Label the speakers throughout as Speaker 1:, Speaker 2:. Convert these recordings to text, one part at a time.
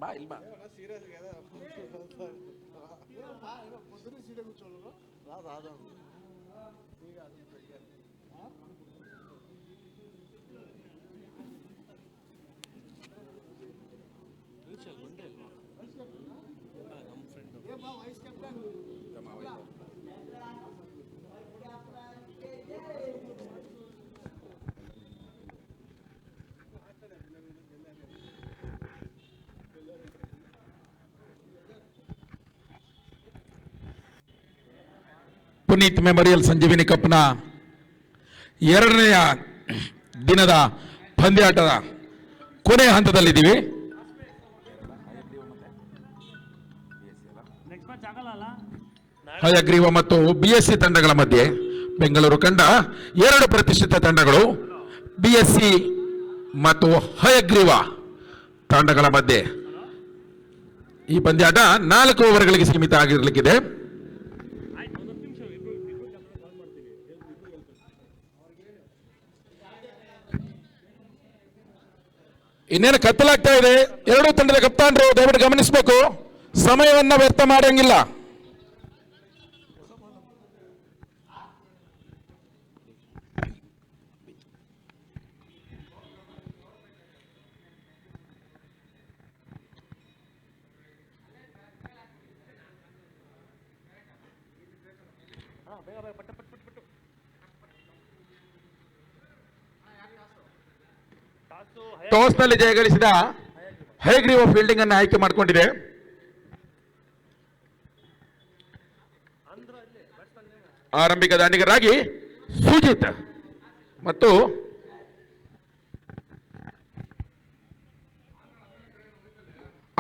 Speaker 1: బా ఇల్బా ಪುನೀತ್ ಮೆಮೋರಿಯಲ್ ಸಂಜೀವಿನಿ ಕಪ್ನ ಎರಡನೆಯ ದಿನದ ಪಂದ್ಯಾಟದ ಕೊನೆಯ ಹಂತದಲ್ಲಿದ್ದೀವಿ. ಹಯಗ್ರೀವ ಮತ್ತು ಬಿಎಸ್ಸಿ ತಂಡಗಳ ಮಧ್ಯೆ ಬೆಂಗಳೂರು ಕಂಡ ಎರಡು ಪ್ರತಿಷ್ಠಿತ ತಂಡಗಳು ಬಿಎಸ್ಸಿ ಮತ್ತು ಹಯಗ್ರೀವ ತಂಡಗಳ ಮಧ್ಯೆ ಈ ಪಂದ್ಯಾಟ 4 ಓವರ್ಗಳಿಗೆ ಸೀಮಿತ ಆಗಿರಲಿಕ್ಕಿದೆ. ಇನ್ನೇನು ಕತ್ತಲಾಗ್ತಾ ಇದೆ. ಎರಡೂ ತಂಡದ ಕಪ್ತಾನರು ದಯವಿಟ್ಟು ಗಮನಿಸಬೇಕು, ಸಮಯವನ್ನ ವ್ಯರ್ಥ ಮಾಡಂಗಿಲ್ಲ. ಟಾಸ್ ನಲ್ಲಿ ಜಯಗಳಿಸಿದ ಹಯಗ್ರೀವ ಫೀಲ್ಡಿಂಗ್ ಅನ್ನು ಆಯ್ಕೆ ಮಾಡಿಕೊಂಡಿದೆ. ಆರಂಭಿಕ ದಾಂಡಿಗರಾಗಿ ಸುಜಿತ್ ಮತ್ತು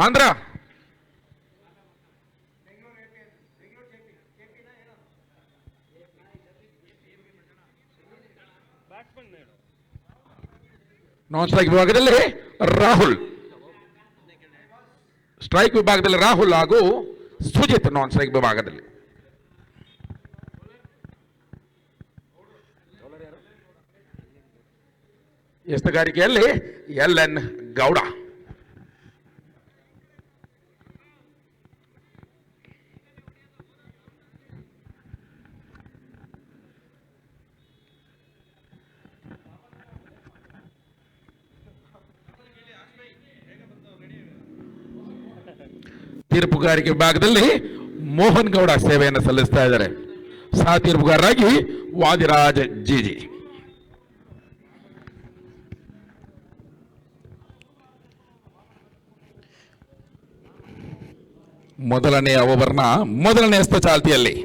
Speaker 1: ಆಂಧ್ರ ನಾನ್ ಸ್ಟ್ರೈಕ್ ವಿಭಾಗದಲ್ಲಿ ರಾಹುಲ್, ಸ್ಟ್ರೈಕ್ ವಿಭಾಗದಲ್ಲಿ ರಾಹುಲ್ ಹಾಗೂ ಸುಜಿತ್ ನಾನ್ ಸ್ಟ್ರೈಕ್ ವಿಭಾಗದಲ್ಲಿ. ಎಸ್ತಗಾರಿಕೆಯಲ್ಲಿ LN ಗೌಡ. ತೀರ್ಪುಗಾರಿಕೆ ವಿಭಾಗದಲ್ಲಿ ಮೋಹನ್ ಗೌಡ ಸೇವೆಯನ್ನು ಸಲ್ಲಿಸ್ತಾ ಇದ್ದಾರೆ. ಸಹ ತೀರ್ಪುಗಾರರಾಗಿ ವಾದಿರಾಜ್ ಜಿಜಿ. ಮೊದಲನೆಯ ಓವರ್ನ ಮೊದಲನೇ ಎಸ್ತ ಚಾಲ್ತಿಯಲ್ಲಿ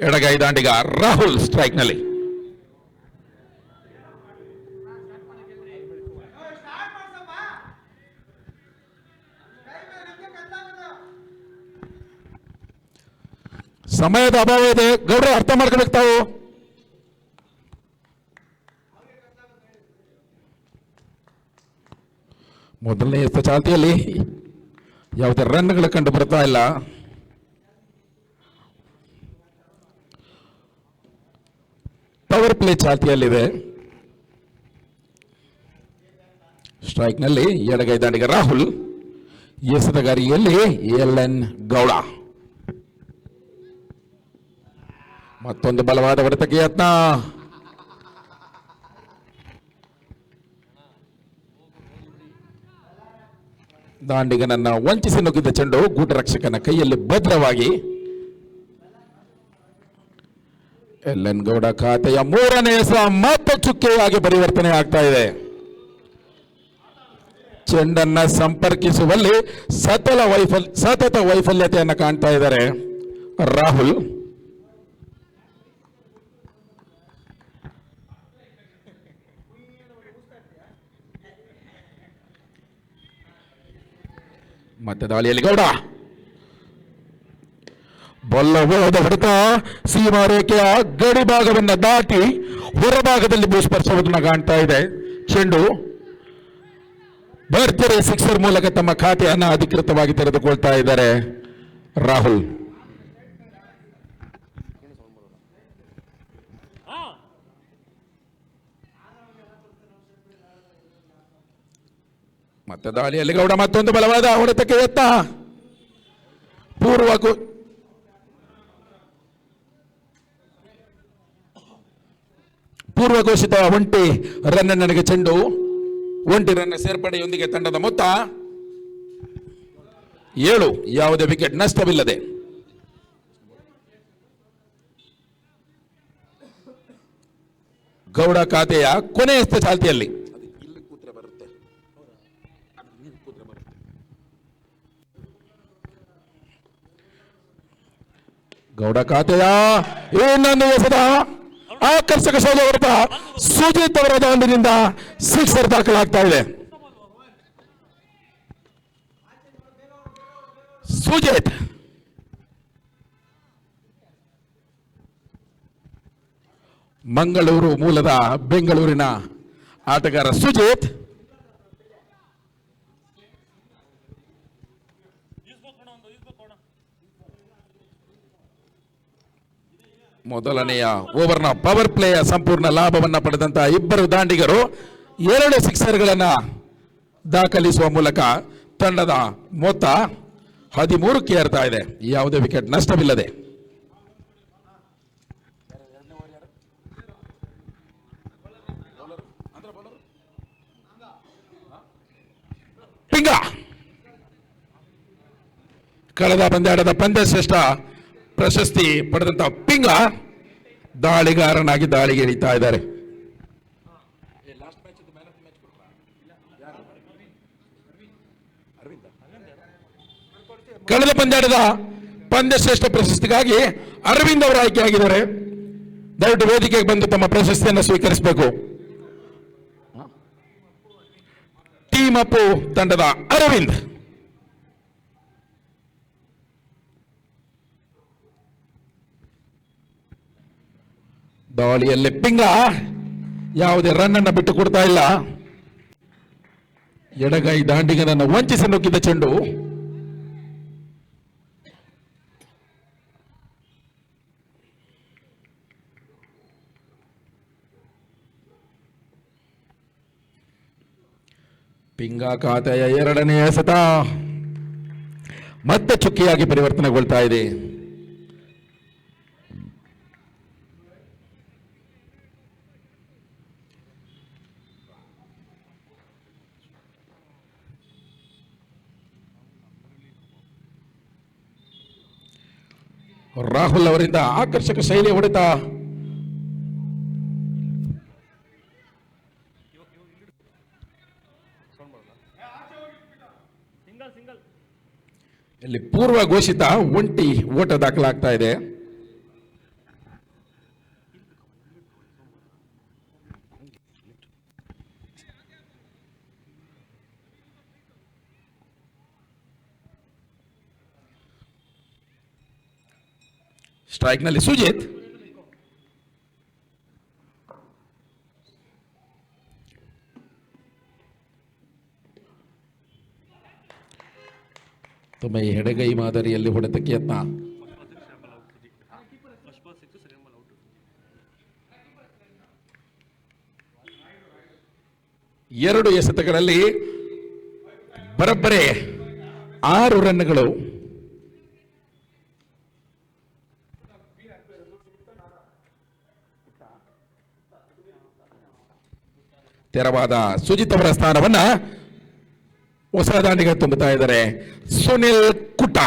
Speaker 1: ಎಡಗೈ ದಾಂಡಿಗ ರಾಹುಲ್ ಸ್ಟ್ರೈಕ್ ನಲ್ಲಿ. ಸಮಯದ ಅಭಾವ ಇದೆ, ಗೌಡ್ರ ಅರ್ಥ ಮಾಡ್ಕೋಬೇಕು ತಾವು. ಮೊದಲನೇ ಎಸ್ತ ಚಾಲ್ತಿಯಲ್ಲಿ ಯಾವುದೇ ರನ್ಗಳು ಕಂಡು ಬರ್ತಾ ಇಲ್ಲ. ಪವರ್ ಪ್ಲೇ ಚಾಲ್ತಿಯಲ್ಲಿದೆ. ಸ್ಟ್ರೈಕ್ ನಲ್ಲಿ ಎಡಗೈ ದಾಂಡಿಗ ರಾಹುಲ್, ಎಸೆತಗಾರಿಯಲ್ಲಿ LN ಗೌಡ. ಮತ್ತೊಂದು ಬಲವಾದ ಹೊಡೆತಕ್ಕೆ ಯತ್ನ. ದಾಂಡಿಗನನ್ನ ವಂಚಿಸಿ ನುಗ್ಗಿದ ಚೆಂಡು ಗೂಟರಕ್ಷಕನ ಕೈಯಲ್ಲಿ ಭದ್ರವಾಗಿ LN ಗೌಡ ಖಾತೆಯ 3ನೇ ಎಸೆತ ಮತ್ತೆ ಚುಕ್ಕೆಯಾಗಿ ಪರಿವರ್ತನೆ ಆಗ್ತಾ ಇದೆ. ಚೆಂಡನ್ನ ಸಂಪರ್ಕಿಸುವಲ್ಲಿ ಸತತ ವೈಫಲ್ಯತೆಯನ್ನು ಕಾಣ್ತಾ ಇದ್ದಾರೆ ರಾಹುಲ್. ಮತ್ತೆ ದಾಳಿಯಲ್ಲಿ ಗೌಡ ಬಲ್ಲವಾದ ಹೊಡೆತ ಸೀಮಾ ರೇಖೆಯ ಗಡಿ ಭಾಗವನ್ನು ದಾಟಿ ಹೊರಭಾಗದಲ್ಲಿ ಭೂಸ್ಪರ್ಶವನ್ನು ಕಾಣ್ತಾ ಇದೆ. ಚೆಂಡು ಭರ್ಜರಿ ಸಿಕ್ಸರ್ ಮೂಲಕ ತಮ್ಮ ಖಾತೆಯನ್ನು ಅಧಿಕೃತವಾಗಿ ತೆರೆದುಕೊಳ್ತಾ ಇದ್ದಾರೆ ರಾಹುಲ್. ಮತ್ತೆ ದಾಳಿಯಲ್ಲಿ ಗೌಡ ಮತ್ತೊಂದು ಬಲವಾದ ಹೊಡೆತಕ್ಕೆ ಎತ್ತ ಪೂರ್ವ ಘೋಷಿತ ಒಂಟಿ ರನ್ ನನಗೆ ಚೆಂಡು. ಒಂಟಿ ರನ್ ಸೇರ್ಪಡೆಯೊಂದಿಗೆ ತಂಡದ ಮೊತ್ತ 7. ಯಾವುದೇ ವಿಕೆಟ್ ನಷ್ಟವಿಲ್ಲದೆ. ಗೌಡ ಖಾತೆಯ ಕೊನೆಯ ಚಾಲ್ತಿಯಲ್ಲಿ ಗೌಡ ಖಾತೆಯ ಇನ್ನೊಂದು ಎಸೆದ ಆಕರ್ಷಕ ಶೈಲಿ ಹೊಡೆತ ಸುಜಿತ್ ಅವರ ದಾಂಡಿನಿಂದ ಸಿಕ್ಸರ್ ದಾಖಲಾಗ್ತಾ ಇದೆ. ಸುಜಿತ್ ಮಂಗಳೂರು ಮೂಲದ ಬೆಂಗಳೂರಿನ ಆಟಗಾರ ಸುಜಿತ್ ಮೊದಲನೆಯ ಓವರ್ನ ಪವರ್ ಪ್ಲೇಯ ಸಂಪೂರ್ಣ ಲಾಭವನ್ನು ಪಡೆದಂತಹ ಇಬ್ಬರು ದಾಂಡಿಗರು 2 ಸಿಕ್ಸರ್ಗಳನ್ನು ದಾಖಲಿಸುವ ಮೂಲಕ ತಂಡದ ಮೊತ್ತ 13ಕ್ಕೆ ಏರ್ತಾ ಇದೆ. ಯಾವುದೇ ವಿಕೆಟ್ ನಷ್ಟವಿಲ್ಲದೆ. ಪಿಂಗ ಕಳೆದ ಪಂದ್ಯಾಟದ ಪಂದ್ಯಶ್ರೇಷ್ಠ ಪ್ರಶಸ್ತಿ ಪಡೆದಂತಹ ಪಿಂಗ ದಾಳಿಗಾರನಾಗಿ ದಾಳಿಗೆ ಇಳಿತಾ ಇದ್ದಾರೆ. ಕಳೆದ ಪಂದ್ಯಾಟದ ಪಂದ್ಯಶ್ರೇಷ್ಠ ಪ್ರಶಸ್ತಿಗಾಗಿ ಅರವಿಂದ್ ಅವರು ಆಯ್ಕೆಯಾಗಿದ್ದಾರೆ. ದಯವಿಟ್ಟು ವೇದಿಕೆಗೆ ಬಂದು ತಮ್ಮ ಪ್ರಶಸ್ತಿಯನ್ನು ಸ್ವೀಕರಿಸಬೇಕು. ಟೀಮ್ ಅಪ್ ತಂಡದ ಅರವಿಂದ್. ದಾಳಿಯಲ್ಲಿ ಪಿಂಗ ಯಾವುದೇ ರನ್ ಅನ್ನು ಬಿಟ್ಟು ಕೊಡ್ತಾ ಇಲ್ಲ. ಎಡಗೈ ದಾಂಡಿಗನನ್ನು ವಂಚಿಸಿ ನುಗ್ಗಿದ ಚೆಂಡು ಪಿಂಗ ಖಾತೆಯ 2ನೇ ಎಸೆತ ಮತ್ತೆ ಚುಕ್ಕಿಯಾಗಿ ಪರಿವರ್ತನೆಗೊಳ್ತಾ ಇದೆ. ರಾಹುಲ್ ಅವರಿಂದ ಆಕರ್ಷಕ ಶೈಲಿ ಹೊಡೆತ. ಇಲ್ಲಿ ಪೂರ್ವ ಘೋಷಿತ ಒಂಟಿ ಓಟ ದಾಖಲಾಗ್ತಾ ಇದೆ. ಸ್ಟ್ರೈಕ್ ನಲ್ಲಿ ಸುಜಿತ್. ತಮ್ಮ ಎಡಗೈ ಮಾದರಿಯಲ್ಲಿ ಹೊಡೆತಕ್ಕೆ ಯತ್ನ. ಎರಡು ಎಸೆತಗಳಲ್ಲಿ ಬರೋಬ್ಬರಿ 6 ರನ್ಗಳು. ತೆರವಾದ ಸುಜಿತ್ ಅವರ ಸ್ಥಾನವನ್ನ ಹೊಸ ದಾಂಡಿಗ ತುಂಬುತ್ತಾ ಇದ್ದಾರೆ ಸುನಿಲ್ ಕುಟ.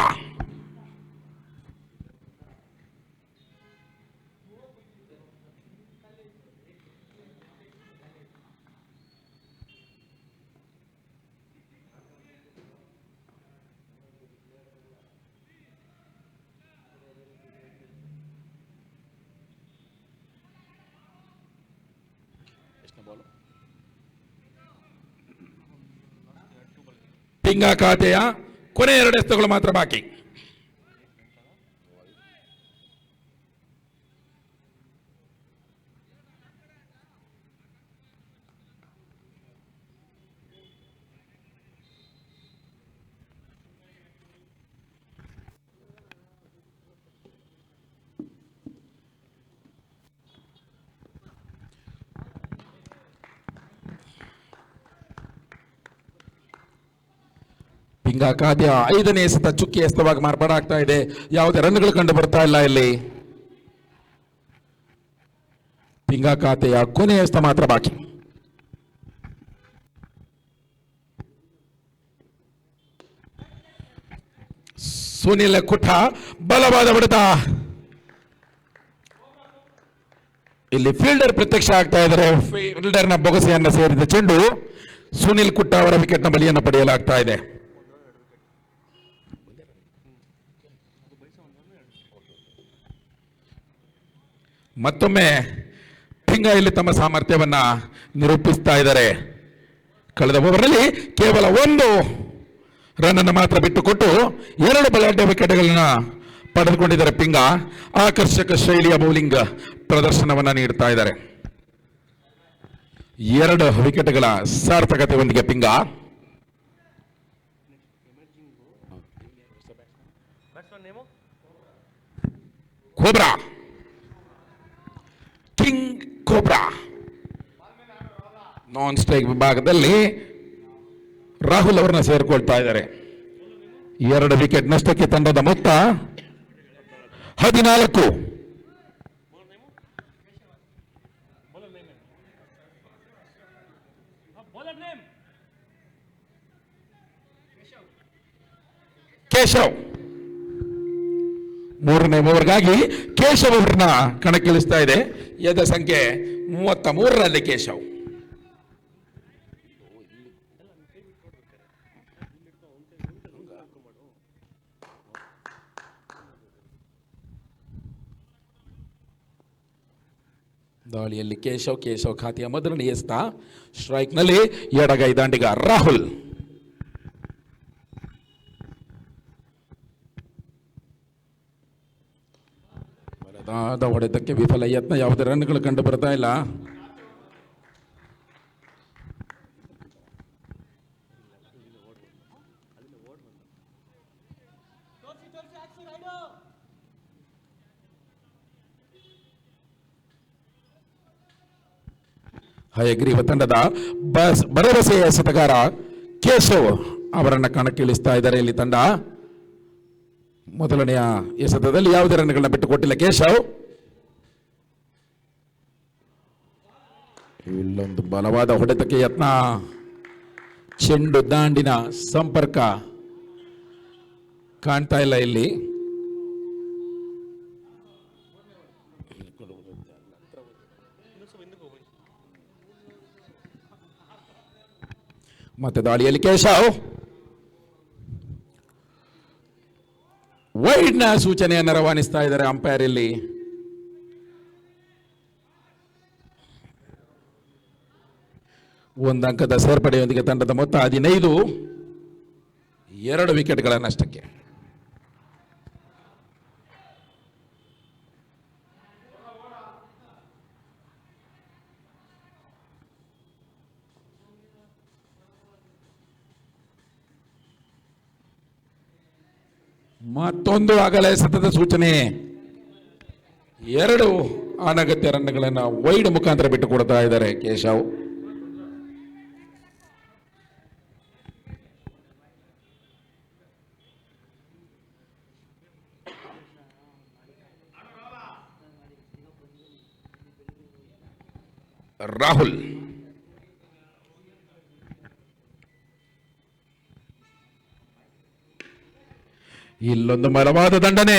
Speaker 1: ಪಿಂಗ ಖಾತೆಯ ಕೊನೆ 2 ಎಸೆತಗಳು ಮಾತ್ರ ಬಾಕಿ. ಪಿಂಗ ಖಾತೆಯ 5ನೇ ಎಸೆತ ಚುಕ್ಕಿ ಎಸೆತವಾಗಿ ಮಾರ್ಪಾಡಾಗ್ತಾ ಇದೆ. ಯಾವುದೇ ರನ್ಗಳು ಕಂಡು ಬರ್ತಾ ಇಲ್ಲ ಇಲ್ಲಿ. ಪಿಂಗ ಖಾತೆಯ ಕೊನೆಯ ಎಸೆತ ಮಾತ್ರ ಬಾಕಿ. ಸುನಿಲ್ ಕುಠ ಬಲವಾದ ಹೊಡೆತ. ಇಲ್ಲಿ ಫೀಲ್ಡರ್ ಪ್ರತ್ಯಕ್ಷ ಆಗ್ತಾ ಇದ್ದಾರೆ. ಫೀಲ್ಡರ್ನ ಬೊಗಸೆಯನ್ನು ಸೇರಿದ ಚೆಂಡು ಸುನಿಲ್ ಕುಟ್ಟ ಅವರ ವಿಕೆಟ್ನ ಬಲಿಯನ್ನು ಪಡೆಯಲಾಗ್ತಾ ಇದೆ. ಮತ್ತೊಮ್ಮೆ ಪಿಂಗ ಇಲ್ಲಿ ತಮ್ಮ ಸಾಮರ್ಥ್ಯವನ್ನ ನಿರೂಪಿಸ್ತಾ ಇದ್ದಾರೆ. ಕಳೆದ ಓವರ್ನಲ್ಲಿ ಕೇವಲ 1 ರನ್ ಅನ್ನು ಮಾತ್ರ ಬಿಟ್ಟುಕೊಟ್ಟು 2 ಬಲಾಢ್ಯ ವಿಕೆಟ್ಗಳನ್ನ ಪಡೆದುಕೊಂಡಿದ್ದಾರೆ. ಪಿಂಗ ಆಕರ್ಷಕ ಶೈಲಿಯ ಬೌಲಿಂಗ್ ಪ್ರದರ್ಶನವನ್ನ ನೀಡ್ತಾ ಇದ್ದಾರೆ. 2 ವಿಕೆಟ್ಗಳ ಸಾರ್ಥಕತೆಯೊಂದಿಗೆ ಪಿಂಗ ಕೋಬ್ರಾ, ಕಿಂಗ್ ಕೋಬ್ರಾ ನಾನ್ ಸ್ಟ್ರೈಕ್ ವಿಭಾಗದಲ್ಲಿ ರಾಹುಲ್ ಅವರನ್ನ ಸೇರಿಕೊಳ್ತಾ ಇದ್ದಾರೆ. 2 ವಿಕೆಟ್ ನಷ್ಟಕ್ಕೆ ತಂಡದ ಮೊತ್ತ 14. ಕೇಶವ್ 3ನೇ ಓವರ್ಗಾಗಿ ಕೇಶವ್ ಅವರನ್ನ ಕಣಕ್ಕಿಳಿಸ್ತಾ ಇದೆ. ಎದ ಸಂಖ್ಯೆ 33ರಲ್ಲಿ ಕೇಶವ್. ದಾಳಿಯಲ್ಲಿ ಕೇಶವ್ ಖಾತೆಯ ಮೊದಲನೇ ಎಸೆತ. ಸ್ಟ್ರೈಕ್ನಲ್ಲಿ ಎಡಗೈ ದಾಂಡಿಗ ರಾಹುಲ್. ಬಲದಾದ ಹೊಡೆತಕ್ಕೆ ವಿಫಲ ಯತ್ನ. ಯಾವುದೇ ರನ್ಗಳು ಕಂಡು ಬರ್ತಾ ಇಲ್ಲ. ಹಯಗ್ರೀವ ತಂಡದ ಭರವಸೆಯ ಎಸೆತಗಾರ ಕೇಶವ್ ಅವರನ್ನ ಕಣಕ್ಕಿಳಿಸ್ತಾ ಇದ್ದಾರೆ. ಇಲ್ಲಿ ತಂಡ ಮೊದಲನೆಯ ಎಸೆತದಲ್ಲಿ ಯಾವುದೇ ರನ್ಗಳನ್ನ ಬಿಟ್ಟುಕೊಟ್ಟಿಲ್ಲ ಕೇಶವ್. ಇಲ್ಲೊಂದು ಬಲವಾದ ಹೊಡೆತಕ್ಕೆ ಯತ್ನ. ಚೆಂಡು ದಾಂಡಿನ ಸಂಪರ್ಕ ಕಾಣ್ತಾ ಇಲ್ಲ ಇಲ್ಲಿ. ಮತ್ತೆ ದಾಳಿಯಲ್ಲಿ ಕೇಶವ್ ವೈಡ್ನ ಸೂಚನೆಯನ್ನು ರವಾನಿಸ್ತಾ ಇದ್ದಾರೆ ಅಂಪೈರ್. ಇಲ್ಲಿ ಒಂದು ಅಂಕದ ಸೇರ್ಪಡೆಯೊಂದಿಗೆ ತಂಡದ ಮೊತ್ತ 15. 2 ವಿಕೆಟ್ಗಳ ನಷ್ಟಕ್ಕೆ. ಮತ್ತೊಂದು ಅಗಲ ಎಸೆತದ ಸೂಚನೆ. 2 ಅನಗತ್ಯ ರನ್ಗಳನ್ನು ವೈಡ್ ಮುಖಾಂತರ ಬಿಟ್ಟುಕೊಡ್ತಾ ಇದ್ದಾರೆ ಕೇಶವ್. ರಾಹುಲ್ ಇಲ್ಲೊಂದು ಬಲವಾದ ದಂಡನೆ.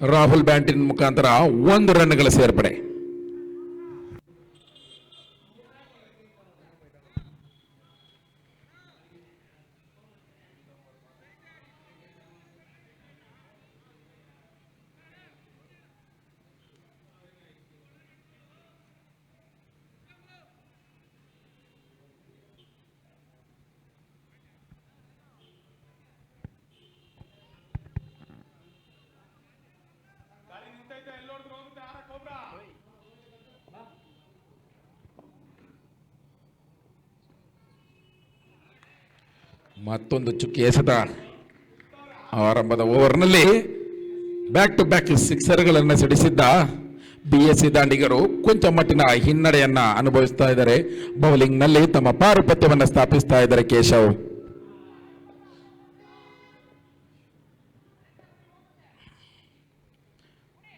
Speaker 1: ರಾಹುಲ್ ಬ್ಯಾಟಿಂಗ್ ಮುಖಾಂತರ 1 ರನ್ಗಳ ಸೇರ್ಪಡೆ. ಮತ್ತೊಂದು ಚುಕ್ಕಿ ಎಸೆತ. ಆರಂಭದ ಓವರ್ನಲ್ಲಿ ಬ್ಯಾಕ್ ಟು ಬ್ಯಾಕ್ ಸಿಕ್ಸರ್ಗಳನ್ನು ಸಿಡಿಸಿದ್ದ ಬಿಎಸ್ಸಿ ದಾಂಡಿಗರು ಕೊಂಚ ಮಟ್ಟಿನ ಹಿನ್ನಡೆಯನ್ನ ಅನುಭವಿಸ್ತಾ ಇದ್ದಾರೆ. ಬೌಲಿಂಗ್ ನಲ್ಲಿ ತಮ್ಮ ಪಾರುಪತ್ಯವನ್ನು ಸ್ಥಾಪಿಸ್ತಾ ಇದ್ದಾರೆ ಕೇಶವ್.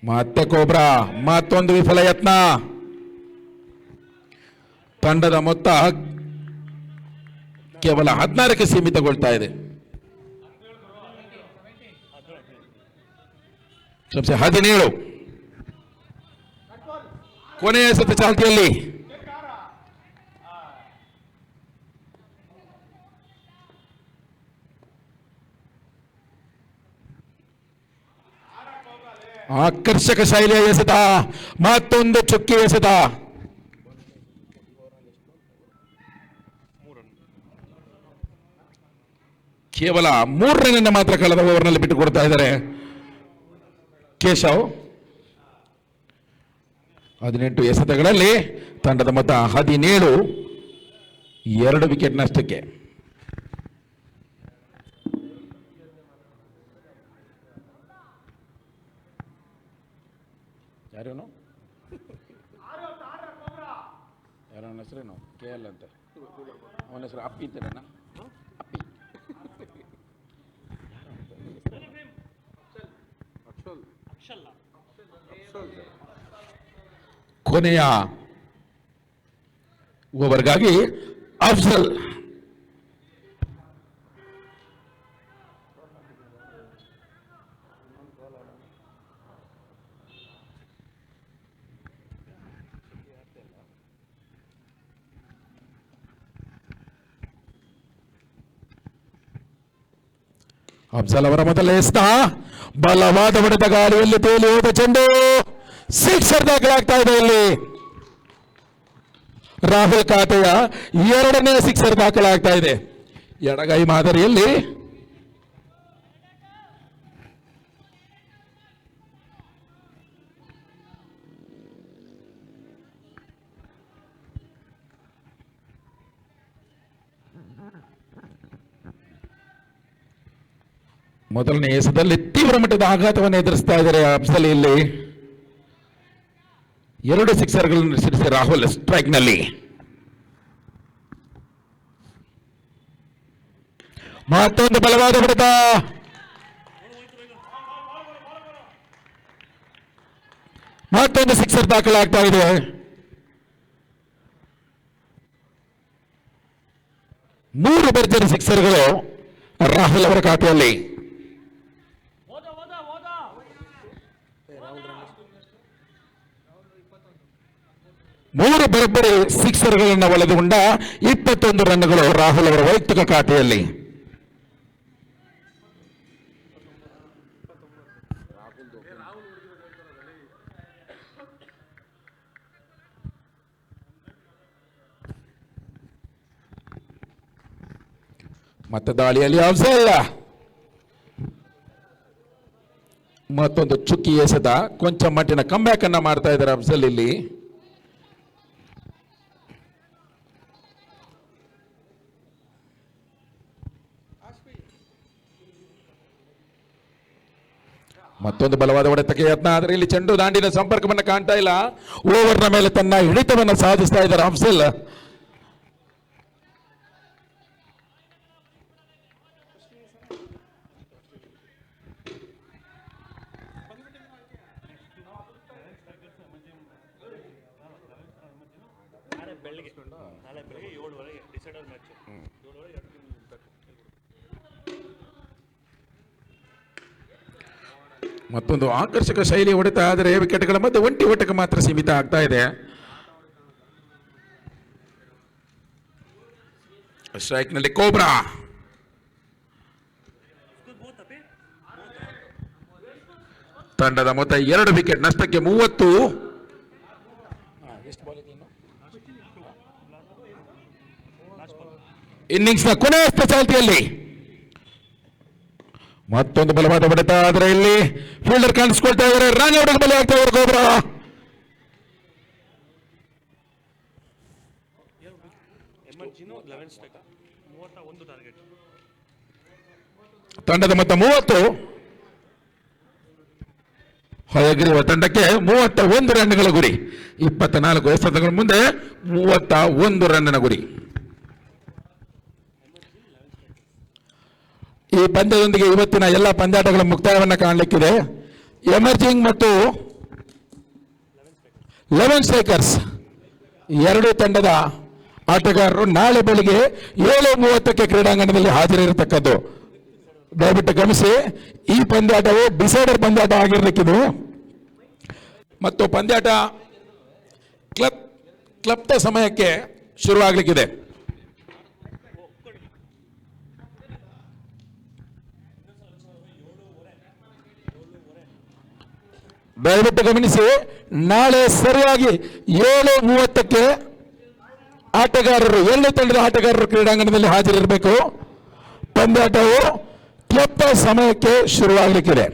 Speaker 1: ಮತ್ತೆ ಕೋಬ್ರಾ ಮತ್ತೊಂದು ವಿಫಲ ಯತ್ನ. ತಂಡದ ಮೊತ್ತ ಕೇವಲ 16ಕ್ಕೆ ಸೀಮಿತಗೊಳ್ತಾ ಇದೆ. 17 ಕೊನೆಯ ಸತ ಚಾಲ್ತಿಯಲ್ಲಿ. ಆಕರ್ಷಕ ಶೈಲಿಯ ಎಸೆತ, ಮತ್ತೊಂದು ಚುಕ್ಕಿ ಎಸೆತ. ಕೇವಲ 3 ರನ್ ಮಾತ್ರ ಕಳೆದ ಓವರ್ನಲ್ಲಿ ಬಿಟ್ಟುಕೊಡ್ತಾ ಇದ್ದಾರೆ ಕೇಶವ್. 18 ಎಸೆತಗಳಲ್ಲಿ ತಂಡದ ಮೊತ್ತ 17, 2 ವಿಕೆಟ್ ನಷ್ಟಕ್ಕೆ. ಯಾರೇನು ಯಾರವನ ಹೆಸರೇನು KL ಅಂತ, ಅವನ ಹೆಸರು ಅಪ್ಪಿ ಅಂತಾರೇನ? ಅಪ್ಪಿ ಕೊನೆಯ ಓವರ್ಗಾಗಿ ಅಫ್ಜಲ್. ಅಫ್ಜಲ್ ಅವರ ಮೊದಲ ಎಸೆತ, ಬಲವಾದ ಹೊಡೆತ, ಗಾಳಿಯಲ್ಲಿ ತೇಲಿ ಹೋದ ಚೆಂಡು, ಸಿಕ್ಸರ್ ದಾಖಲಾಗ್ತಾ ಇದೆ. ಇಲ್ಲಿ ರಾಹುಲ್ ಖಾತೆಯ 2ನೇ ಸಿಕ್ಸರ್ ದಾಖಲಾಗ್ತಾ ಇದೆ. ಎಡಗೈ ಮಾದರಿಯಲ್ಲಿ ಮೊದಲನೇ ಎಸೆತದಲ್ಲಿ ತೀವ್ರ ಮಟ್ಟದ ಆಘಾತವನ್ನು ಎದುರಿಸ್ತಾ ಇದ್ದಾರೆ ಅಫ್ಜಲ್. ಇಲ್ಲಿ 2 ಸಿಕ್ಸರ್ಗಳನ್ನು ಸಿಡಿಸಿ ರಾಹುಲ್ ಸ್ಟ್ರೈಕ್ ನಲ್ಲಿ. ಮತ್ತೊಂದು ಬಲವಾದ ಹೊಡೆತ, ಮತ್ತೊಂದು ಸಿಕ್ಸರ್ ದಾಖಲಾಗ್ತಾ ಇದೆ. ಮೂರು ಭರ್ಜರಿ ಸಿಕ್ಸರ್ಗಳು ರಾಹುಲ್ ಅವರ ಖಾತೆಯಲ್ಲಿ. ಮೂರು ಬರೋಬ್ಬರಿ ಸಿಕ್ಸರ್ಗಳನ್ನು ಒಳಗೊಂಡ 21 ರನ್ಗಳು ರಾಹುಲ್ ಅವರ ವೈಯಕ್ತಿಕ ಖಾತೆಯಲ್ಲಿ. ಮತ್ತೆ ದಾಳಿಯಲ್ಲಿ ಅಫ್ಜಲ್ ಮತ್ತೊಂದು ಚುಕ್ಕಿ ಎಸೆತ, ಕೊಂಚ ಮಟ್ಟಿನ ಕಂಬ್ಯಾಕ್ ಅನ್ನ ಮಾಡ್ತಾ ಇದ್ದಾರೆ ಅಫ್ಜಲ್. ಇಲ್ಲಿ ಮತ್ತೊಂದು ಬಲವಾದ ಹೊಡೆತಕ್ಕೆ ಯತ್ನ, ಆದರೆ ಇಲ್ಲಿ ಚೆಂಡು ದಾಂಡಿನ ಸಂಪರ್ಕವನ್ನು ಕಾಣ್ತಾ ಇಲ್ಲ. ಓವರ್ನ ಮೇಲೆ ತನ್ನ ಹಿಡಿತವನ್ನು ಸಾಧಿಸ್ತಾ ಇದ್ದಾರೆ ಅಫ್ಜಲ್. ಮತ್ತೊಂದು ಆಕರ್ಷಕ ಶೈಲಿ ಹೊಡೆತ, ಆದರೆ ವಿಕೆಟ್ಗಳ ಮಧ್ಯೆ ಒಂಟಿ ಓಟಕ್ಕೆ ಮಾತ್ರ ಸೀಮಿತ ಆಗ್ತಾ ಇದೆ. ಸ್ಟ್ರೈಕ್ ನಲ್ಲಿ ಕೋಬ್ರಾ. ತಂಡದ ಮೊತ್ತ 2 ವಿಕೆಟ್ ನಷ್ಟಕ್ಕೆ 30. ಇನ್ನಿಂಗ್ಸ್ನ ಕೊನೆಯ ಚಾಲ್ತಿಯಲ್ಲಿ ಮತ್ತೊಂದು ಬಲವಾದ ಹೊಡೆತ, ಆದರೆ ಇಲ್ಲಿ ಫೀಲ್ಡರ್ ಕಾಣಿಸ್ಕೊಳ್ತಾ ಇದ್ದಾರೆ. ರನ್ ಔಟ್ ಬಲಿ ಆಗ್ತಾ ಇದ್ದಾರೆ ಕೋಬ್ರಾ. ತಂಡದ ಮೊತ್ತ 30. ಹಯಗ್ರೀವ ತಂಡಕ್ಕೆ 31 ರನ್ಗಳ ಗುರಿ. 24 ಎಸೆತಗಳ ಮುಂದೆ 31 ರನ್ನಿನ ಗುರಿ. ಈ ಪಂದ್ಯದೊಂದಿಗೆ ಇವತ್ತಿನ ಎಲ್ಲ ಪಂದ್ಯಾಟಗಳ ಮುಕ್ತಾಯವನ್ನು ಕಾಣಲಿಕ್ಕಿದೆ. ಎಮರ್ಜಿಂಗ್ ಮತ್ತು 11 ಸ್ಟ್ರೈಕರ್ಸ್ ಎರಡೂ ತಂಡದ ಆಟಗಾರರು ನಾಳೆ ಬೆಳಿಗ್ಗೆ 7:30ಕ್ಕೆ ಕ್ರೀಡಾಂಗಣದಲ್ಲಿ ಹಾಜರಿರತಕ್ಕದ್ದು. ದಯವಿಟ್ಟು ಗಮನಿಸಿ, ಈ ಪಂದ್ಯಾಟವು ಡಿಸೈಡರ್ ಪಂದ್ಯಾಟ ಆಗಿರಲಿಕ್ಕಿದೆ ಮತ್ತು ಪಂದ್ಯಾಟ ಕ್ಲಬ್ದ ಸಮಯಕ್ಕೆ ಶುರುವಾಗಲಿಕ್ಕಿದೆ. ದಯವಿಟ್ಟು ಗಮನಿಸಿ, ನಾಳೆ ಸರಿಯಾಗಿ 7:30ಕ್ಕೆ ಆಟಗಾರರು, ಎರಡು ತಂಡದ ಆಟಗಾರರು ಕ್ರೀಡಾಂಗಣದಲ್ಲಿ ಹಾಜರಿರಬೇಕು. ಪಂದ್ಯಾಟವು ಕ್ಲಬ್ದ ಸಮಯಕ್ಕೆ ಶುರುವಾಗಲಿಕ್ಕಿದೆ.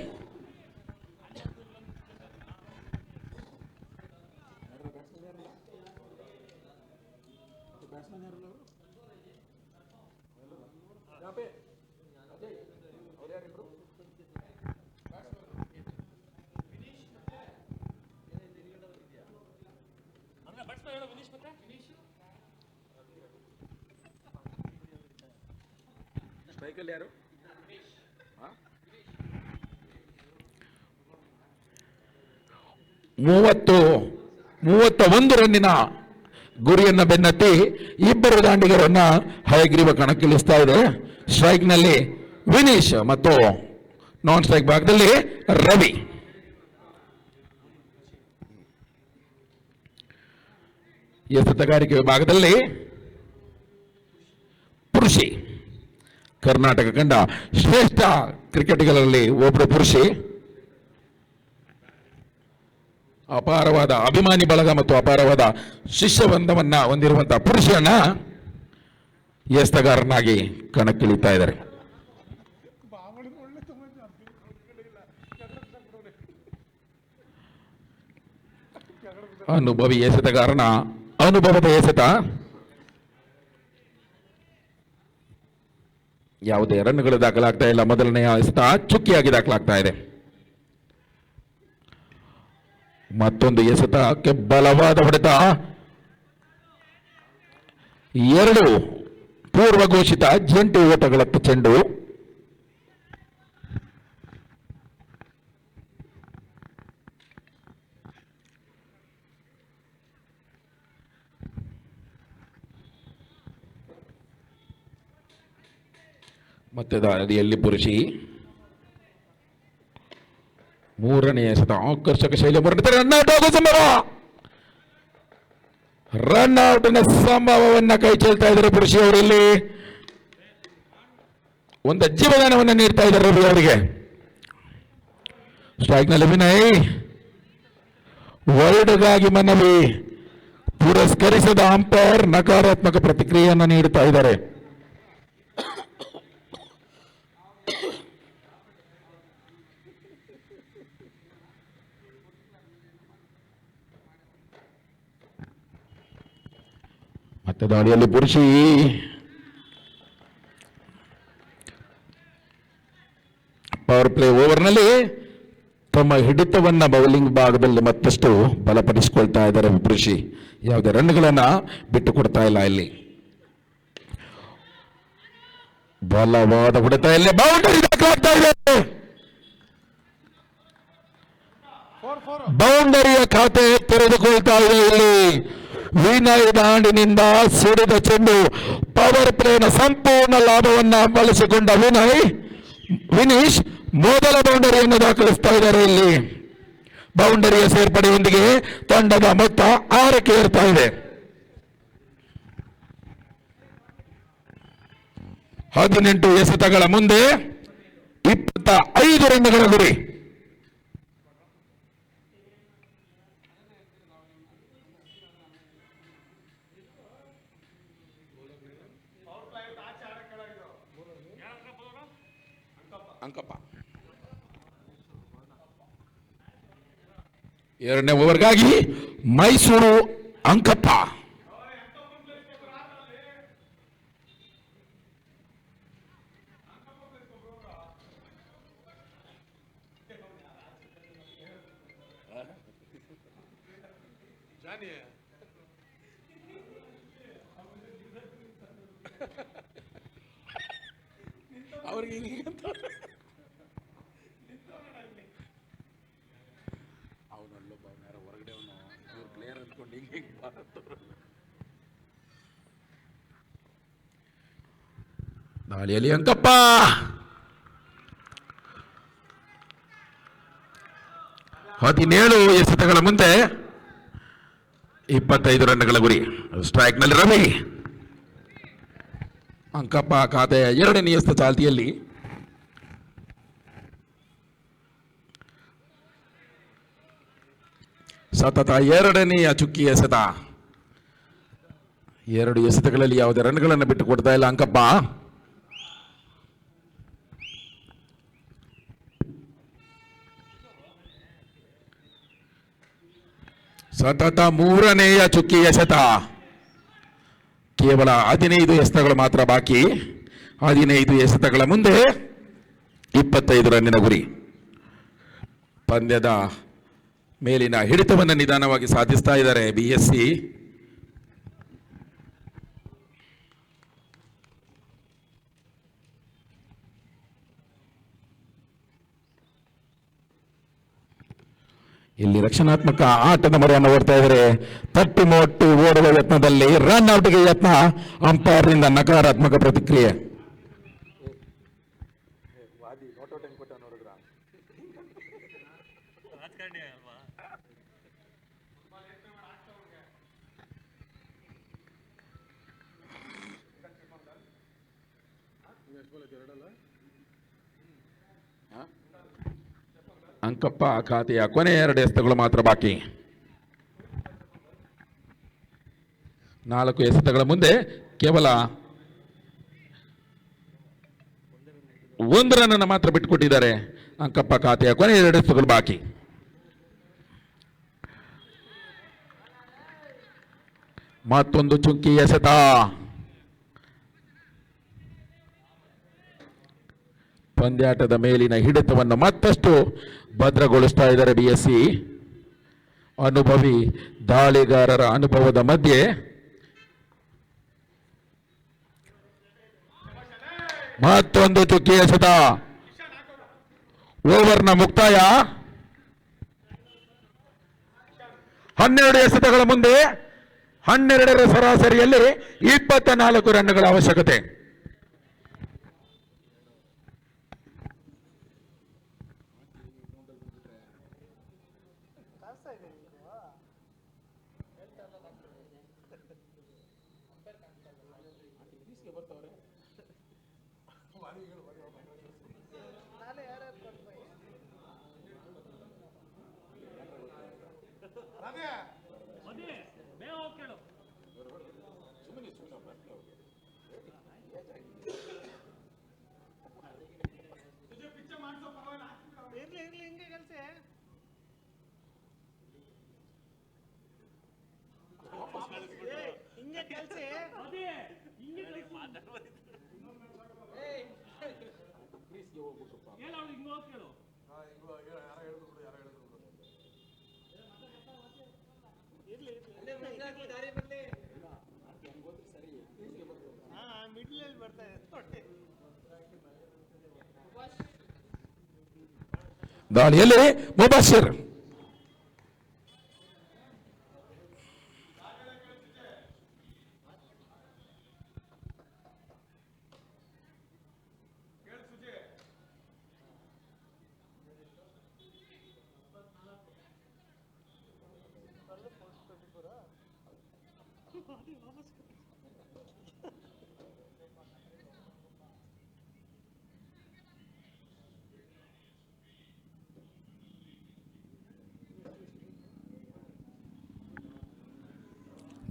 Speaker 1: ಯಾರು 31 ರನ್ನಿನ ಗುರಿಯನ್ನ ಬೆನ್ನತ್ತಿ ಇಬ್ಬರು ದಾಂಡಿಗರನ್ನ ಹಯಗ್ರೀವ ಕಣಕ್ಕಿಳಿಸ್ತಾ ಇದೆ. ಸ್ಟ್ರೈಕ್ ನಲ್ಲಿ ವಿನೀಶ್ ಮತ್ತು ನಾನ್ ಸ್ಟ್ರೈಕ್ ಭಾಗದಲ್ಲಿ ರವಿ. ಎಸೆತಗಾರಿಕೆ ವಿಭಾಗದಲ್ಲಿ ಪುರುಷಿ, ಕರ್ನಾಟಕ ಕಂಡ ಶ್ರೇಷ್ಠ ಕ್ರಿಕೆಟಿಗರಲ್ಲಿ ಒಬ್ಬರು ಪುರುಷಿ. ಅಪಾರವಾದ ಅಭಿಮಾನಿ ಬಳಗ ಮತ್ತು ಅಪಾರವಾದ ಶಿಷ್ಯವೃಂದವನ್ನ ಹೊಂದಿರುವಂತಹ ಪುರುಷನ ಎಸೆತಗಾರನಾಗಿ ಕಣಕ್ಕಿಳಿತಾ ಇದ್ದಾರೆ. ಅನುಭವಿ ಎಸೆತಗಾರನ ಅನುಭವದ ಎಸೆತ. ಯಾವುದೇ ರನ್ಗಳು ದಾಖಲಾಗ್ತಾ ಇಲ್ಲ. ಮೊದಲನೆಯ ಎಸೆತ ಚುಕ್ಕಿಯಾಗಿ ದಾಖಲಾಗ್ತಾ ಇದೆ. ಮತ್ತೊಂದು ಎಸೆತಕ್ಕೆ ಬಲವಾದ ಹೊಡೆತ. ಎರಡು ಪೂರ್ವಘೋಷಿತ ಜಂಟಿ ಓಟಗಳತ್ತ ಚೆಂಡು. ಮತ್ತೆ ದಾರಿಯಲ್ಲಿ ಪುರುಷಿ. ಮೂರನೇ ಎಸೆತ ಆಕರ್ಷಕ ಶೈಲಿ ಹೊರಡ್ತಾರೆ. ರನ್ಔಟ್ ಆಗೋ ಸಂಭವ. ರನ್ಔಟ್ನ ಸಂಭವವನ್ನ ಕೈ ಚೆಲ್ತಾ ಇದ್ದಾರೆ ಪುರುಷಿ ಅವರಲ್ಲಿ. ಒಂದು ಜೀವದಾನವನ್ನು ನೀಡ್ತಾ ಇದ್ದಾರೆ ರವಿ ಅವರಿಗೆ. ಸ್ಟ್ರೈಕ್ ನಲ್ಲಿ ವಿನಯ್. ವರ್ಡ್ಗಾಗಿ ಮನವಿ. ಪುರಸ್ಕರಿಸದ ಅಂಪೈರ್ ನಕಾರಾತ್ಮಕ ಪ್ರತಿಕ್ರಿಯೆಯನ್ನು ನೀಡುತ್ತಾ ಇದ್ದಾರೆ. ಮತ್ತೆ ದಾಳಿಯಲ್ಲಿ ಪುರುಷಿ. ಪವರ್ ಪ್ಲೇ ಓವರ್ನಲ್ಲಿ ತಮ್ಮ ಹಿಡಿತವನ್ನ ಬೌಲಿಂಗ್ ಭಾಗದಲ್ಲಿ ಮತ್ತಷ್ಟು ಬಲಪಡಿಸಿಕೊಳ್ತಾ ಇದ್ದಾರೆ ಪುರುಷಿ. ಯಾವುದೇ ರನ್ಗಳನ್ನ ಬಿಟ್ಟು ಕೊಡ್ತಾ ಇಲ್ಲ. ಇಲ್ಲಿ ಬಲವಾದ ಹೊಡೆತ. ಇಲ್ಲಿ ಬೌಂಡರಿ ದಾಖಲಾಗ್ತಾ ಇದೆ. ಬೌಂಡರಿಯ ಖಾತೆ ತೆರೆದುಕೊಳ್ತಾ ಇದೆ. ಇಲ್ಲಿ ವಿನಯ್ ದಾಂಡಿನಿಂದ ಸಿಡಿದ ಚೆಂಡು. ಪವರ್ ಪ್ಲೇನ ಸಂಪೂರ್ಣ ಲಾಭವನ್ನ ಬಳಸಿಕೊಂಡ ವಿನೀಶ್ ಮೊದಲ ಬೌಂಡರಿಯನ್ನು ದಾಖಲಿಸ್ತಾ ಇದ್ದಾರೆ. ಇಲ್ಲಿ ಬೌಂಡರಿಯ ಸೇರ್ಪಡೆಯೊಂದಿಗೆ ತಂಡದ ಮೊತ್ತ 6ಕ್ಕೆ ಏರ್ತಾ ಇದೆ. 18 ಎಸೆತಗಳ ಮುಂದೆ 25 ರನ್ಗಳ ಗುರಿ. ಅಂಕಪ್ಪ ಎರಡನೇ ಓವರ್ಗಾಗಿ ಮೈಸೂರು ಅಂಕಪ್ಪ. ಅವ್ರಿಗೆ ಅವನಲ್ಲೊಬ್ಬ ಹೊರಗಡೆ ಇವ್ರು ಪ್ಲೇಯರ್ ಅಂದ್ಕೊಂಡು ಹಿಂಗೆ ದಾಳಿಯಲ್ಲಿ ಅಂಕಪ್ಪ 17 ಎಸೆತಗಳ ಮುಂದೆ 25 ರನ್ಗಳ ಗುರಿ. ಸ್ಟ್ರೈಕ್ ನಲ್ಲಿ ರವಿ. ಅಂಕಪ್ಪ ಖಾತೆಯ 2ನೇ ಎಸೆತ ಚಾಲ್ತಿಯಲ್ಲಿ. ಸತತ 2ನೇ ಚುಕ್ಕಿ ಎಸೆತ. 2 ಎಸೆತಗಳಲ್ಲಿ ಯಾವುದೇ ರನ್ಗಳನ್ನು ಬಿಟ್ಟು ಕೊಡ್ತಾ ಇಲ್ಲ ಅಂಕಪ್ಪ. ಸತತ 3ನೇ ಚುಕ್ಕಿ ಎಸೆತ. ಕೇವಲ 15 ಎಸೆತಗಳು ಮಾತ್ರ ಬಾಕಿ. 15 ಎಸೆತಗಳ ಮುಂದೆ 25 ರನ್ನಿನ ಗುರಿ. ಪಂದ್ಯದ ಮೇಲಿನ ಹಿಡಿತವನ್ನು ನಿಧಾನವಾಗಿ ಸಾಧಿಸ್ತಾ ಇದ್ದಾರೆ ಬಿಎಸ್ಸಿ. ಇಲ್ಲಿ ರಕ್ಷಣಾತ್ಮಕ ಆಟದ ಮರೆಯನ್ನು ಓಡ್ತಾ ಇದ್ದಾರೆ. ತಟ್ಟಿ ಮೊಟ್ಟು ಓಡುವ ಯತ್ನದಲ್ಲಿ ರನ್ ಔಟ್ಗೆ ಯತ್ನ. ಅಂಪೈರ್ನಿಂದ ನಕಾರಾತ್ಮಕ ಪ್ರತಿಕ್ರಿಯೆ. ಅಂಕಪ್ಪ ಖಾತೆಯ ಕೊನೆಯ 2 ಎಸೆತಗಳು ಮಾತ್ರ ಬಾಕಿ. 4 ಎಸೆತಗಳ ಮುಂದೆ ಕೇವಲ 1 ರನ್ ಮಾತ್ರ ಬಿಟ್ಟುಕೊಟ್ಟಿದ್ದಾರೆ. ಅಂಕಪ್ಪ ಖಾತೆಯ ಕೊನೆಯ 2 ಎಸೆತಗಳು ಬಾಕಿ. ಮತ್ತೊಂದು ಚುಕ್ಕಿ ಎಸೆತ. ಪಂದ್ಯಾಟದ ಮೇಲಿನ ಹಿಡಿತವನ್ನು ಮತ್ತಷ್ಟು ಭದ್ರಗೊಳಿಸ್ತಾ ಇದ್ದಾರೆ ಬಿಎಸ್ಸಿ. ಅನುಭವಿ ದಾಳಿಗಾರರ ಅನುಭವದ ಮಧ್ಯೆ ಮತ್ತೊಂದು ಚುಕ್ಕಿ ಎಸೆತ. ಓವರ್ನ ಮುಕ್ತಾಯ. 12 ಎಸೆತಗಳ ಮುಂದೆ 12ರ ಸರಾಸರಿಯಲ್ಲಿ 24 ರನ್ಗಳ ಅವಶ್ಯಕತೆ. ದಾಳಿಯಲ್ಲಿ ಮುಬಶಿರ್.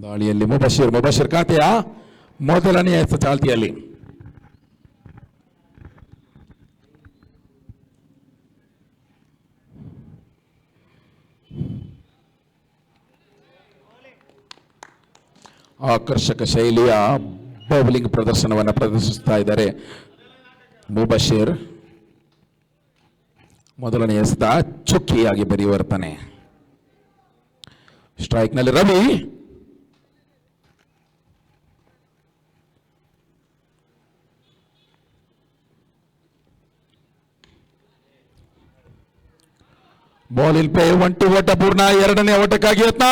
Speaker 1: ದಾಳಿಯಲ್ಲಿ ಮುಬಶಿರ್ ಖಾತೆಯ ಮೊದಲನೆಯ ಚಾಲ್ತಿಯಲ್ಲಿ. ಆಕರ್ಷಕ ಶೈಲಿಯ ಬೌಲಿಂಗ್ ಪ್ರದರ್ಶನವನ್ನು ಪ್ರದರ್ಶಿಸ್ತಾ ಇದ್ದಾರೆ ಮುಬಶಿರ್. ಮೊದಲನೆಯ ಎಸೆತ ಚುಕ್ಕಿಯಾಗಿ ಪರಿವರ್ತನೆ. ಸ್ಟ್ರೈಕ್ನಲ್ಲಿ ರವಿ. ಬಾಲ್ ಇಲ್ ಪ್ಲೇ 1-2 ಓಟ ಪೂರ್ಣ. ಎರಡನೇ ಓಟಕ್ಕಾಗಿ ಯತ್ನ.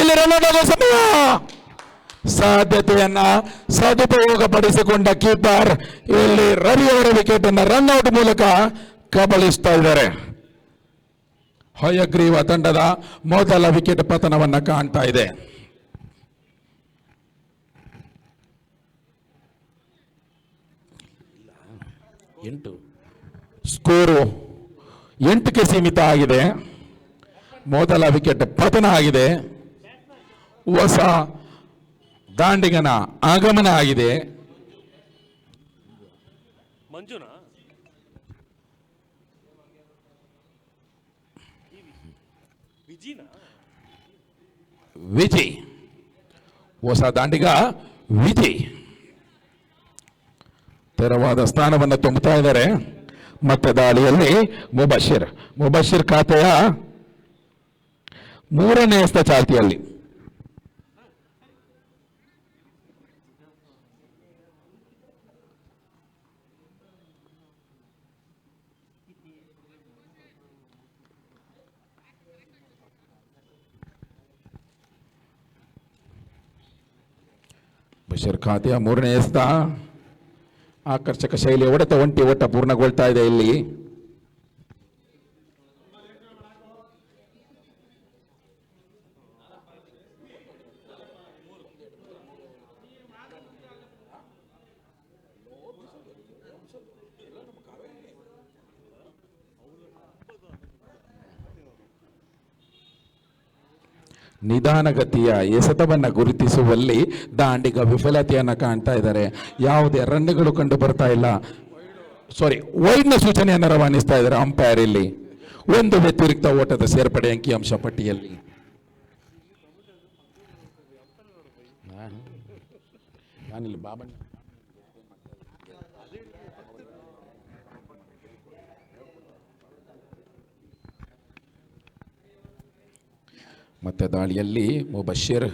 Speaker 1: ಇಲ್ಲಿ ರನ್ ಔಟ್ ಆಗೋ ಸಮಯ. ಸಾಧ್ಯತೆಯನ್ನ ಸದುಪಯೋಗ ಪಡಿಸಿಕೊಂಡ ಕೀಪರ್ ಇಲ್ಲಿ ರವಿ ಅವರ ವಿಕೆಟ್ ಅನ್ನ ರನ್ ಔಟ್ ಮೂಲಕ ಕಬಳಿಸ್ತಾ ಇದ್ದಾರೆ. ಹಯಗ್ರೀವ ತಂಡದ ಮೊದಲ ವಿಕೆಟ್ ಪತನವನ್ನ ಕಾಣ್ತಾ ಇದೆ. ಸ್ಕೋರು 8ಕ್ಕೆ ಸೀಮಿತ ಆಗಿದೆ. ಮೊದಲ ವಿಕೆಟ್ ಪತನ ಆಗಿದೆ. ಹೊಸ ದಾಂಡಿಗನ ಆಗಮನ ಆಗಿದೆ. ವಿಜಯ್ ಹೊಸ ದಾಂಡಿಗ ವಿಜಯ್ ತೆರವಾದ ಸ್ಥಾನವನ್ನು ತುಂಬುತ್ತಾ ಇದ್ದಾರೆ. ಮತ್ತೆ ದಾಳಿಯಲ್ಲಿ ಮುಬಶಿರ್ ಖಾತೆಯ 3ನೇ ಎಸ್ತ ಚಾಲ್ತಿಯಲ್ಲಿ. ಬಶೀರ್ ಖಾತೆಯ 3ನೇ ಎಸ್ತ. ಆಕರ್ಷಕ ಶೈಲಿಯ ಹೊಡೆತ ಒಂಟಿ ಓಟ ಪೂರ್ಣಗೊಳ್ತಾ ಇದೆ ಇಲ್ಲಿ. ನಿಧಾನಗತಿಯ ಎಸೆತವನ್ನು ಗುರುತಿಸುವಲ್ಲಿ ದಾಂಡಿಗ ವಿಫಲತೆಯನ್ನು ಕಾಣ್ತಾ ಇದ್ದಾರೆ. ಯಾವುದೇ ರನ್ಗಳು ಕಂಡು ಬರ್ತಾ ಇಲ್ಲ. ವೈಡ್ನ ಸೂಚನೆಯನ್ನು ರವಾನಿಸ್ತಾ ಇದ್ದಾರೆ ಅಂಪೈರ್. ಇಲ್ಲಿ ಒಂದು ವ್ಯತಿರಿಕ್ತ ಓಟದ ಸೇರ್ಪಡೆ ಅಂಕಿಅಂಶ ಪಟ್ಟಿಯಲ್ಲಿ. ಮತ್ತೆ ದಾಳಿಯಲ್ಲಿ ಮುಬಶಿರ್